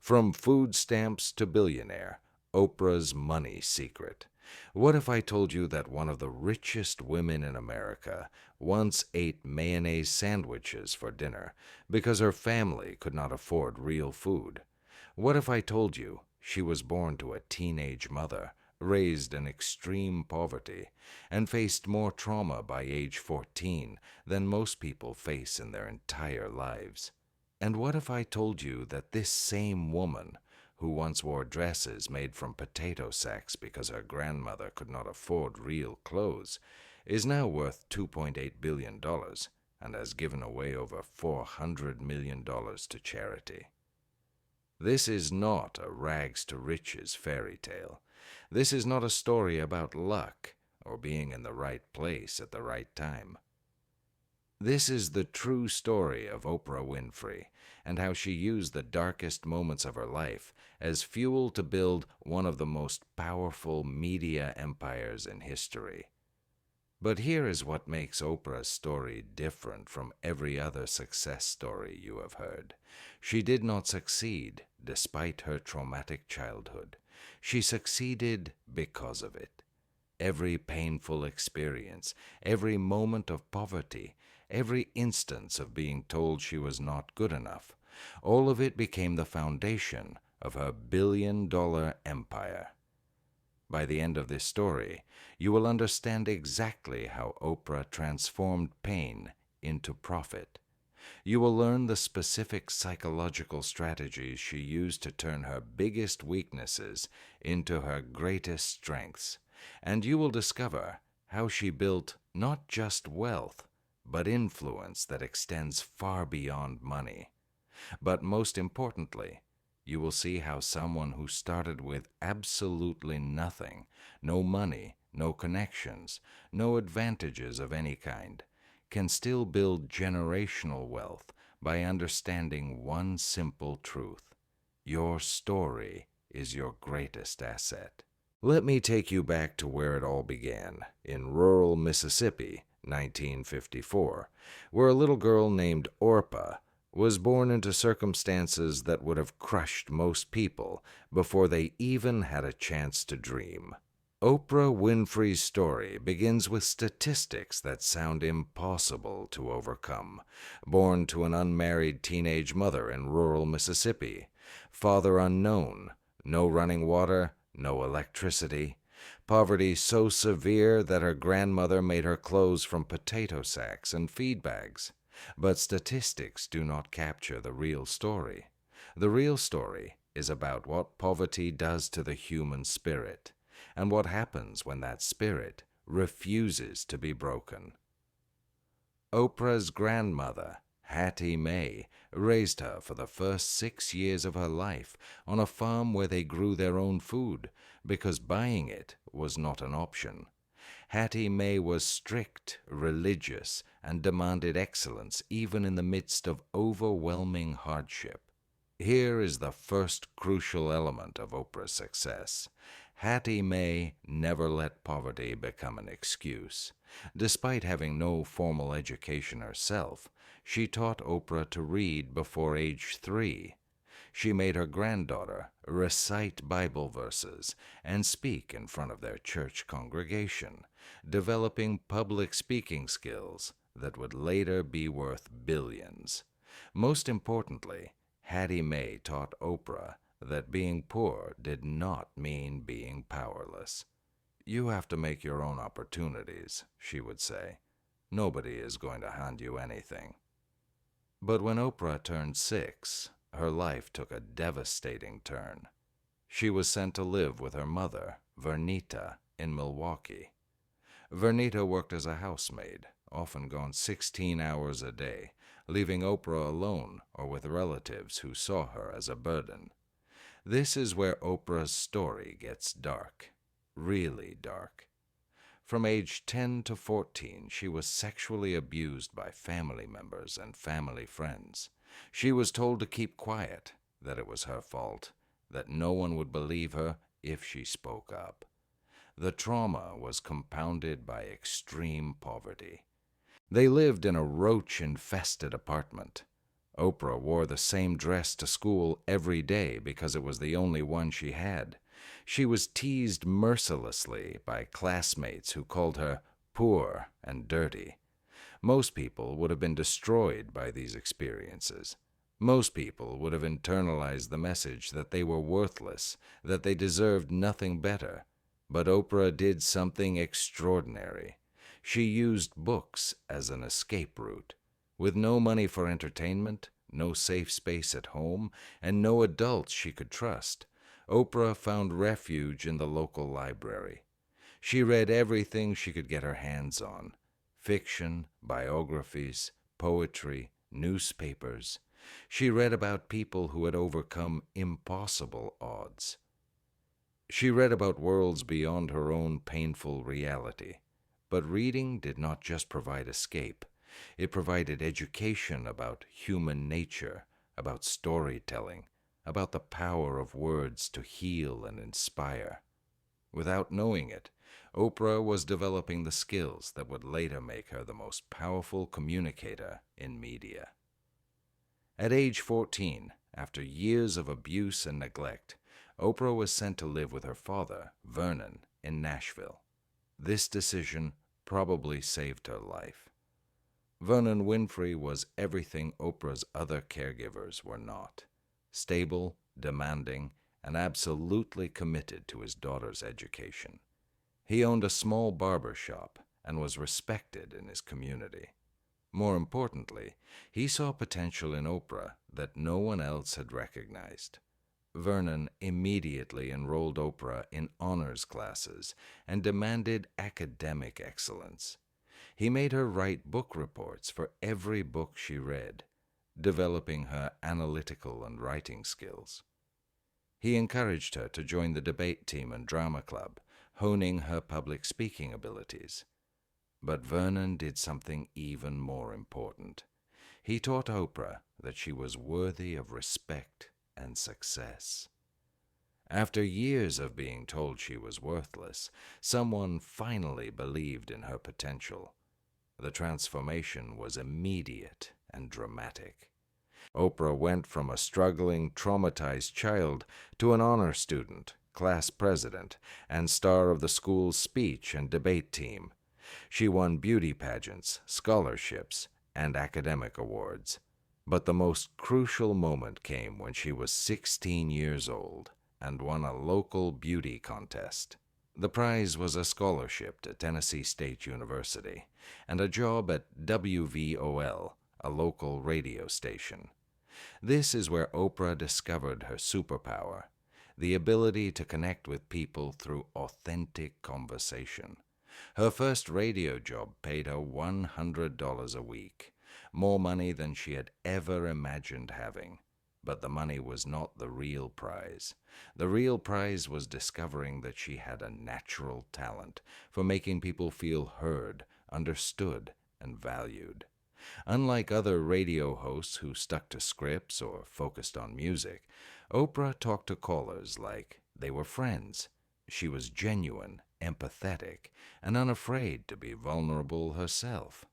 From food stamps to billionaire, Oprah's money secret. What if I told you that one of the richest women in America once ate mayonnaise sandwiches for dinner because her family could not afford real food? What if I told you she was born to a teenage mother, raised in extreme poverty, and faced more trauma by age 14 than most people face in their entire lives? And what if I told you that this same woman, who once wore dresses made from potato sacks because her grandmother could not afford real clothes, is now worth $2.8 billion and has given away over $400 million to charity? This is not a rags to riches fairy tale. This is not a story about luck or being in the right place at the right time. This is the true story of Oprah Winfrey and how she used the darkest moments of her life as fuel to build one of the most powerful media empires in history. But here is what makes Oprah's story different from every other success story you have heard. She did not succeed despite her traumatic childhood. She succeeded because of it. Every painful experience, every moment of poverty, every instance of being told she was not good enough, all of it became the foundation of her billion-dollar empire. By the end of this story, you will understand exactly how Oprah transformed pain into profit. You will learn the specific psychological strategies she used to turn her biggest weaknesses into her greatest strengths, and you will discover how she built not just wealth, but influence that extends far beyond money. But most importantly, you will see how someone who started with absolutely nothing, no money, no connections, no advantages of any kind, can still build generational wealth by understanding one simple truth. Your story is your greatest asset. Let me take you back to where it all began, in rural Mississippi, 1954, where a little girl named Orpah was born into circumstances that would have crushed most people before they even had a chance to dream. Oprah Winfrey's story begins with statistics that sound impossible to overcome. Born to an unmarried teenage mother in rural Mississippi, father unknown, no running water, no electricity, poverty so severe that her grandmother made her clothes from potato sacks and feed bags. But statistics do not capture the real story. The real story is about what poverty does to the human spirit, and what happens when that spirit refuses to be broken. Oprah's grandmother, Hattie Mae, raised her for the first 6 years of her life on a farm where they grew their own food, because buying it was not an option. Hattie Mae was strict, religious, and demanded excellence even in the midst of overwhelming hardship. Here is the first crucial element of Oprah's success. Hattie Mae never let poverty become an excuse. Despite having no formal education herself, she taught Oprah to read before age 3. She made her granddaughter recite Bible verses and speak in front of their church congregation, developing public speaking skills that would later be worth billions. Most importantly, Hattie Mae taught Oprah that being poor did not mean being powerless. "You have to make your own opportunities," she would say. "Nobody is going to hand you anything." But when Oprah turned 6, her life took a devastating turn. She was sent to live with her mother, Vernita, in Milwaukee. Vernita worked as a housemaid, often gone 16 hours a day, leaving Oprah alone or with relatives who saw her as a burden. This is where Oprah's story gets dark, really dark. From age 10 to 14, she was sexually abused by family members and family friends. She was told to keep quiet, that it was her fault, that no one would believe her if she spoke up. The trauma was compounded by extreme poverty. They lived in a roach-infested apartment. Oprah wore the same dress to school every day because it was the only one she had. She was teased mercilessly by classmates who called her poor and dirty. Most people would have been destroyed by these experiences. Most people would have internalized the message that they were worthless, that they deserved nothing better. But Oprah did something extraordinary. She used books as an escape route. With no money for entertainment, no safe space at home, and no adults she could trust, Oprah found refuge in the local library. She read everything she could get her hands on: fiction, biographies, poetry, newspapers. She read about people who had overcome impossible odds. She read about worlds beyond her own painful reality. But reading did not just provide escape. It provided education about human nature, about storytelling, about the power of words to heal and inspire. Without knowing it, Oprah was developing the skills that would later make her the most powerful communicator in media. At age 14, after years of abuse and neglect, Oprah was sent to live with her father, Vernon, in Nashville. This decision probably saved her life. Vernon Winfrey was everything Oprah's other caregivers were not: stable, demanding, and absolutely committed to his daughter's education. He owned a small barber shop and was respected in his community. More importantly, he saw potential in Oprah that no one else had recognized. Vernon immediately enrolled Oprah in honors classes and demanded academic excellence. He made her write book reports for every book she read, developing her analytical and writing skills. He encouraged her to join the debate team and drama club, honing her public speaking abilities. But Vernon did something even more important. He taught Oprah that she was worthy of respect and success. After years of being told she was worthless, someone finally believed in her potential. The transformation was immediate and dramatic. Oprah went from a struggling, traumatized child to an honor student, class president, and star of the school's speech and debate team. She won beauty pageants, scholarships, and academic awards. But the most crucial moment came when she was 16 years old and won a local beauty contest. The prize was a scholarship to Tennessee State University and a job at WVOL, a local radio station. This is where Oprah discovered her superpower: the ability to connect with people through authentic conversation. Her first radio job paid her $100 a week, more money than she had ever imagined having. But the money was not the real prize. The real prize was discovering that she had a natural talent for making people feel heard, understood, and valued. Unlike other radio hosts who stuck to scripts or focused on music, Oprah talked to callers like they were friends. She was genuine, empathetic, and unafraid to be vulnerable herself.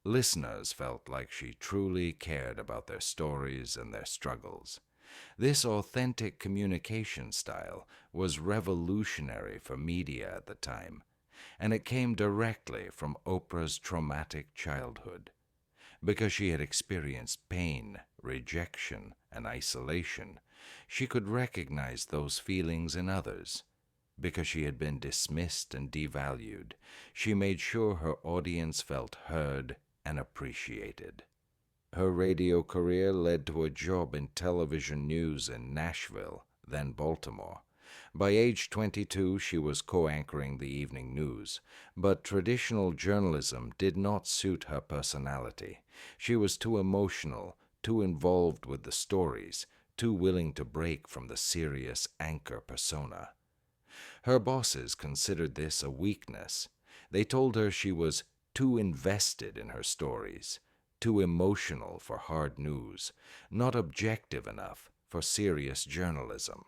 Listeners felt like she truly cared about their stories and their struggles. This authentic communication style was revolutionary for media at the time, and it came directly from Oprah's traumatic childhood. Because she had experienced pain, rejection, and isolation, she could recognize those feelings in others. Because she had been dismissed and devalued, she made sure her audience felt heard and appreciated. Her radio career led to a job in television news in Nashville, then Baltimore. By age 22, she was co-anchoring the evening news, but traditional journalism did not suit her personality. She was too emotional, too involved with the stories, too willing to break from the serious anchor persona. Her bosses considered this a weakness. They told her she was too invested in her stories, too emotional for hard news, not objective enough for serious journalism.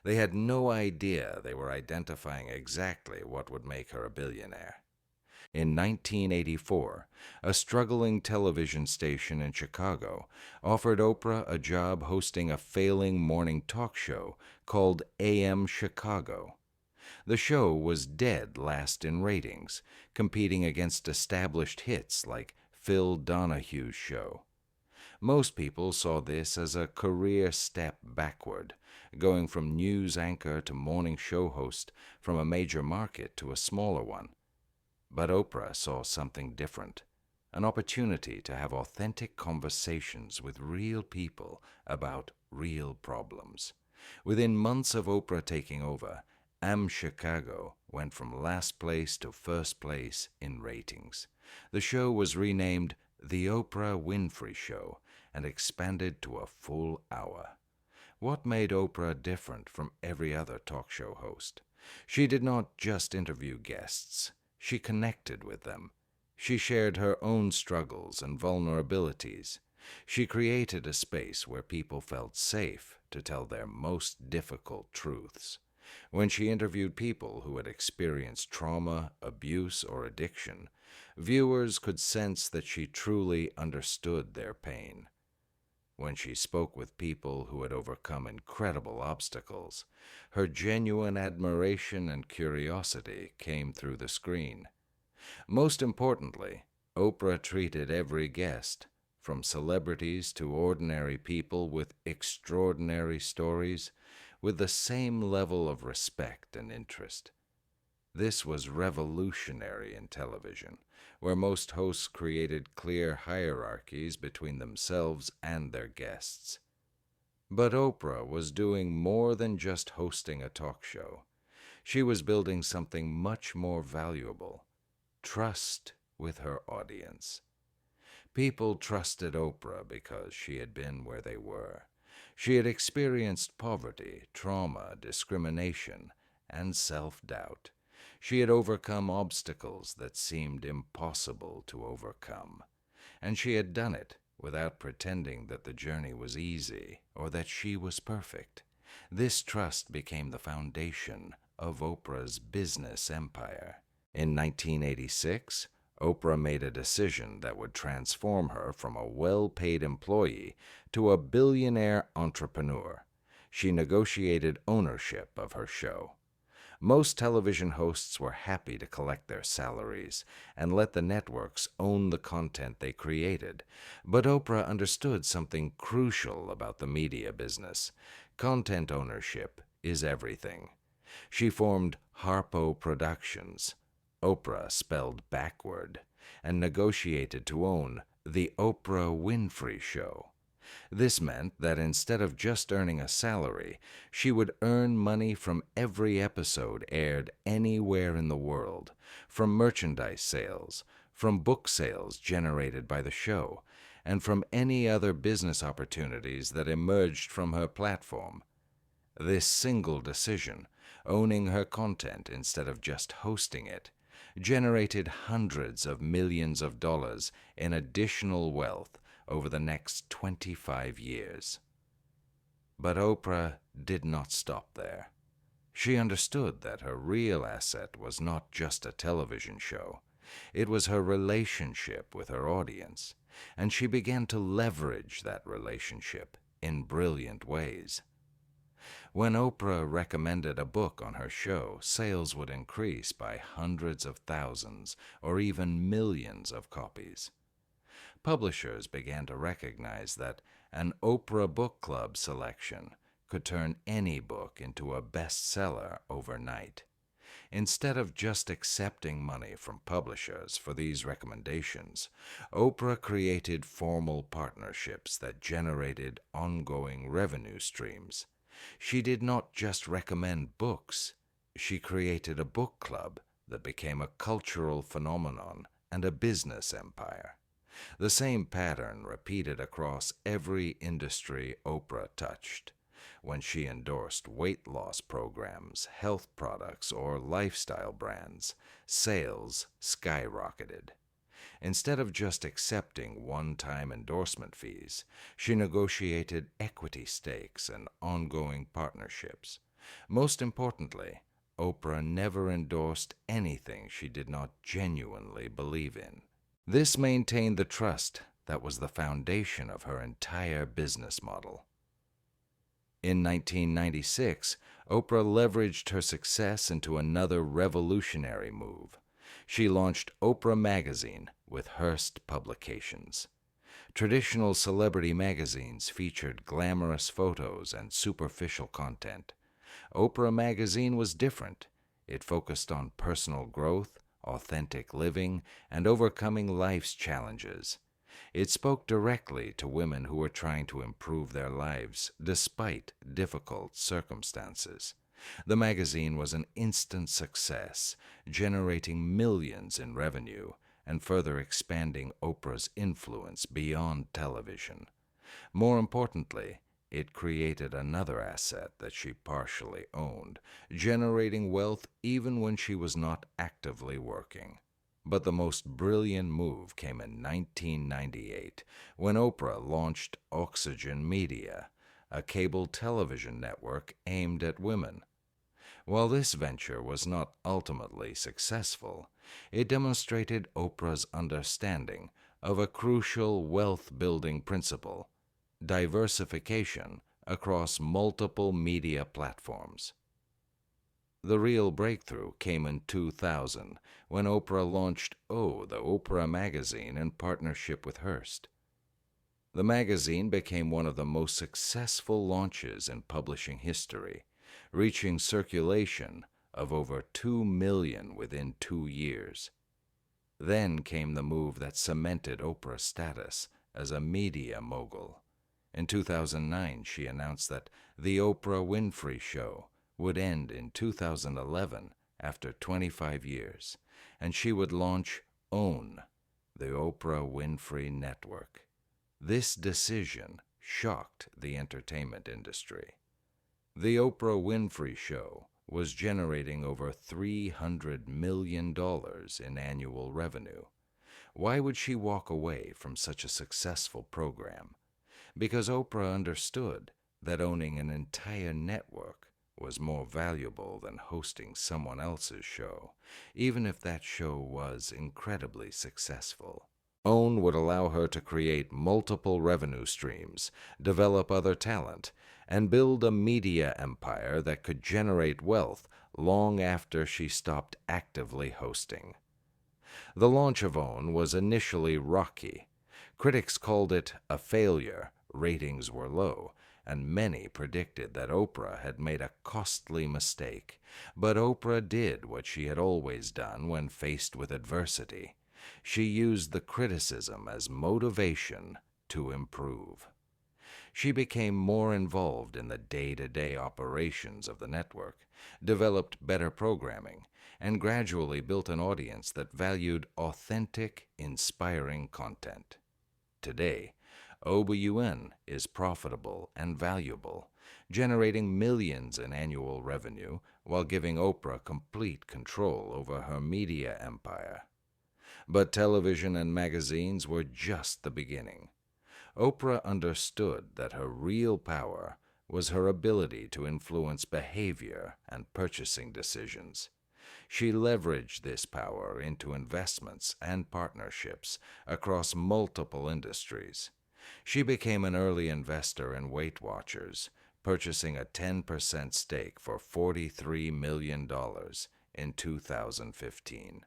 They had no idea they were identifying exactly what would make her a billionaire. In 1984, a struggling television station in Chicago offered Oprah a job hosting a failing morning talk show called AM Chicago. The show was dead last in ratings, competing against established hits like Phil Donahue's show. Most people saw this as a career step backward, going from news anchor to morning show host from a major market to a smaller one. But Oprah saw something different, an opportunity to have authentic conversations with real people about real problems. Within months of Oprah taking over, AM Chicago went from last place to first place in ratings. The show was renamed The Oprah Winfrey Show and expanded to a full hour. What made Oprah different from every other talk show host? She did not just interview guests. She connected with them. She shared her own struggles and vulnerabilities. She created a space where people felt safe to tell their most difficult truths. When she interviewed people who had experienced trauma, abuse, or addiction, viewers could sense that she truly understood their pain. When she spoke with people who had overcome incredible obstacles, her genuine admiration and curiosity came through the screen. Most importantly, Oprah treated every guest, from celebrities to ordinary people with extraordinary stories, with the same level of respect and interest. This was revolutionary in television, where most hosts created clear hierarchies between themselves and their guests. But Oprah was doing more than just hosting a talk show. She was building something much more valuable: trust with her audience. People trusted Oprah because she had been where they were. She had experienced poverty, trauma, discrimination, and self-doubt. She had overcome obstacles that seemed impossible to overcome. And she had done it without pretending that the journey was easy or that she was perfect. This trust became the foundation of Oprah's business empire. In 1986, Oprah made a decision that would transform her from a well-paid employee to a billionaire entrepreneur. She negotiated ownership of her show. Most television hosts were happy to collect their salaries and let the networks own the content they created, but Oprah understood something crucial about the media business. Content ownership is everything. She formed Harpo Productions, Oprah spelled backward, and negotiated to own The Oprah Winfrey Show. This meant that instead of just earning a salary, she would earn money from every episode aired anywhere in the world, from merchandise sales, from book sales generated by the show, and from any other business opportunities that emerged from her platform. This single decision, owning her content instead of just hosting it, generated hundreds of millions of dollars in additional wealth over the next 25 years. But Oprah did not stop there. She understood that her real asset was not just a television show. It was her relationship with her audience, and she began to leverage that relationship in brilliant ways. When Oprah recommended a book on her show, sales would increase by hundreds of thousands or even millions of copies. Publishers began to recognize that an Oprah Book Club selection could turn any book into a bestseller overnight. Instead of just accepting money from publishers for these recommendations, Oprah created formal partnerships that generated ongoing revenue streams. She did not just recommend books. She created a book club that became a cultural phenomenon and a business empire. The same pattern repeated across every industry Oprah touched. When she endorsed weight loss programs, health products, or lifestyle brands, sales skyrocketed. Instead of just accepting one-time endorsement fees, she negotiated equity stakes and ongoing partnerships. Most importantly, Oprah never endorsed anything she did not genuinely believe in. This maintained the trust that was the foundation of her entire business model. In 1996, Oprah leveraged her success into another revolutionary move. She launched Oprah Magazine with Hearst Publications. Traditional celebrity magazines featured glamorous photos and superficial content. Oprah Magazine was different. It focused on personal growth, authentic living, and overcoming life's challenges. It spoke directly to women who were trying to improve their lives despite difficult circumstances. The magazine was an instant success, generating millions in revenue and further expanding Oprah's influence beyond television. More importantly, it created another asset that she partially owned, generating wealth even when she was not actively working. But the most brilliant move came in 1998, when Oprah launched Oxygen Media, a cable television network aimed at women. While this venture was not ultimately successful, it demonstrated Oprah's understanding of a crucial wealth-building principle: diversification across multiple media platforms. The real breakthrough came in 2000, when Oprah launched the Oprah magazine in partnership with Hearst. The magazine became one of the most successful launches in publishing history, reaching circulation of over 2 million within 2 years. Then came the move that cemented Oprah's status as a media mogul. In 2009, she announced that The Oprah Winfrey Show would end in 2011 after 25 years, and she would launch OWN, the Oprah Winfrey Network. This decision shocked the entertainment industry. The Oprah Winfrey Show was generating over $300 million in annual revenue. Why would she walk away from such a successful program? Because Oprah understood that owning an entire network was more valuable than hosting someone else's show, even if that show was incredibly successful. OWN would allow her to create multiple revenue streams, develop other talent, and build a media empire that could generate wealth long after she stopped actively hosting. The launch of OWN was initially rocky. Critics called it a failure, ratings were low, and many predicted that Oprah had made a costly mistake. But Oprah did what she had always done when faced with adversity. She used the criticism as motivation to improve. She became more involved in the day-to-day operations of the network, developed better programming, and gradually built an audience that valued authentic, inspiring content. Today, OBUN is profitable and valuable, generating millions in annual revenue while giving Oprah complete control over her media empire. But television and magazines were just the beginning. Oprah understood that her real power was her ability to influence behavior and purchasing decisions. She leveraged this power into investments and partnerships across multiple industries. She became an early investor in Weight Watchers, purchasing a 10% stake for $43 million in 2015.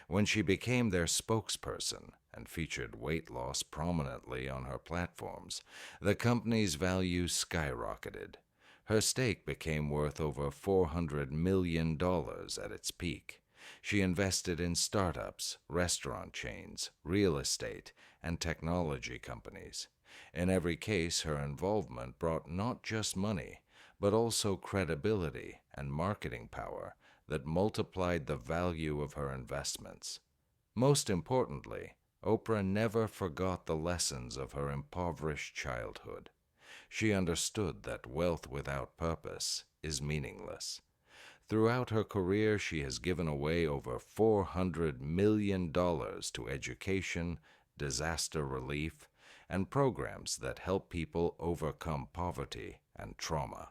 When she became their spokesperson and featured weight loss prominently on her platforms, the company's value skyrocketed. Her stake became worth over $400 million at its peak. She invested in startups, restaurant chains, real estate, and technology companies. In every case, her involvement brought not just money, but also credibility and marketing power that multiplied the value of her investments. Most importantly, Oprah never forgot the lessons of her impoverished childhood. She understood that wealth without purpose is meaningless. Throughout her career, she has given away over $400 million to education, disaster relief, and programs that help people overcome poverty and trauma.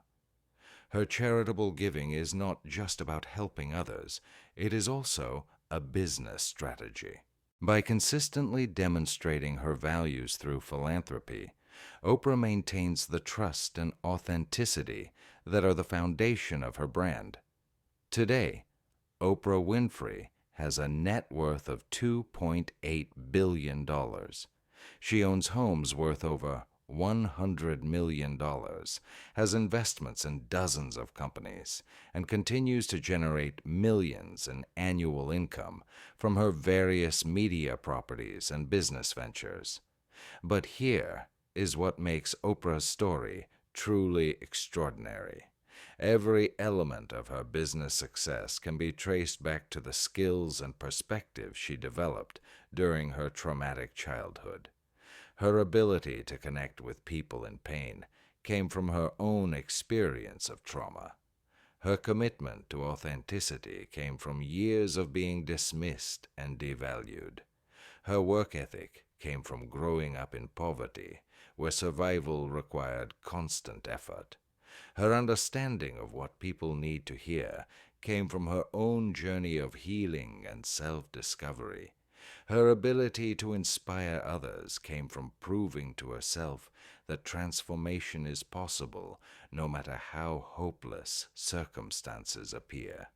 Her charitable giving is not just about helping others, it is also a business strategy. By consistently demonstrating her values through philanthropy, Oprah maintains the trust and authenticity that are the foundation of her brand. Today, Oprah Winfrey has a net worth of $2.8 billion. She owns homes worth over $100 million, has investments in dozens of companies, and continues to generate millions in annual income from her various media properties and business ventures. But here is what makes Oprah's story truly extraordinary. Every element of her business success can be traced back to the skills and perspectives she developed during her traumatic childhood. Her ability to connect with people in pain came from her own experience of trauma. Her commitment to authenticity came from years of being dismissed and devalued. Her work ethic came from growing up in poverty, where survival required constant effort. Her understanding of what people need to hear came from her own journey of healing and self-discovery. Her ability to inspire others came from proving to herself that transformation is possible no matter how hopeless circumstances appear.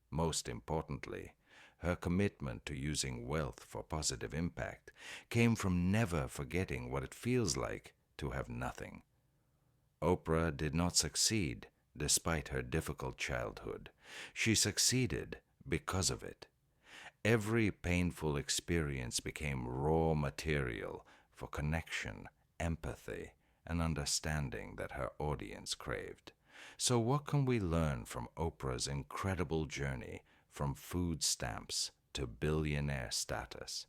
Most importantly, her commitment to using wealth for positive impact came from never forgetting what it feels like to have nothing. Oprah did not succeed despite her difficult childhood. She succeeded because of it. Every painful experience became raw material for connection, empathy, and understanding that her audience craved. So what can we learn from Oprah's incredible journey from food stamps to billionaire status?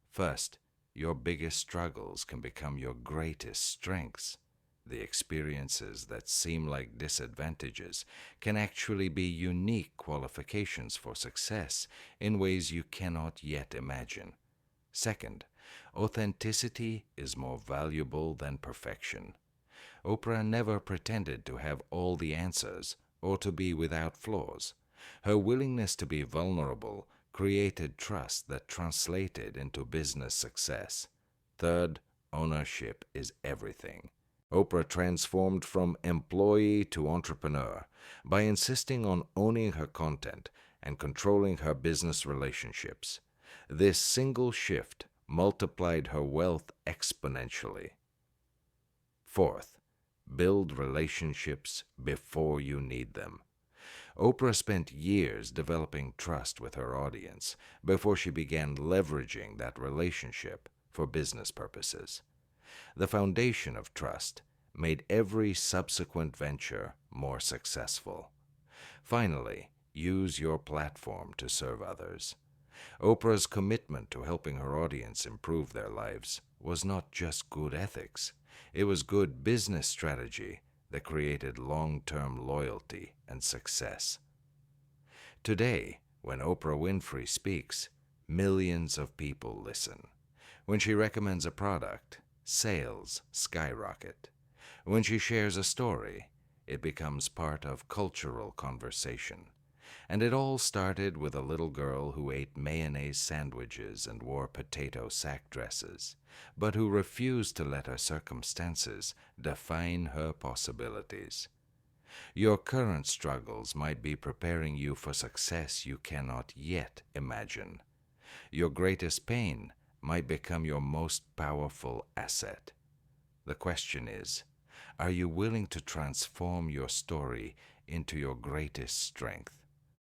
First, your biggest struggles can become your greatest strengths. The experiences that seem like disadvantages can actually be unique qualifications for success in ways you cannot yet imagine. Second, authenticity is more valuable than perfection. Oprah never pretended to have all the answers or to be without flaws. Her willingness to be vulnerable created trust that translated into business success. Third, ownership is everything. Oprah transformed from employee to entrepreneur by insisting on owning her content and controlling her business relationships. This single shift multiplied her wealth exponentially. Fourth, build relationships before you need them. Oprah spent years developing trust with her audience before she began leveraging that relationship for business purposes. The foundation of trust made every subsequent venture more successful. Finally, use your platform to serve others. Oprah's commitment to helping her audience improve their lives was not just good ethics, it was good business strategy that created long-term loyalty and success. Today, when Oprah Winfrey speaks, millions of people listen. When she recommends a product, sales skyrocket. When she shares a story, it becomes part of cultural conversation. And it all started with a little girl who ate mayonnaise sandwiches and wore potato sack dresses, but who refused to let her circumstances define her possibilities. Your current struggles might be preparing you for success you cannot yet imagine. Your greatest pain might become your most powerful asset. The question is, are you willing to transform your story into your greatest strength?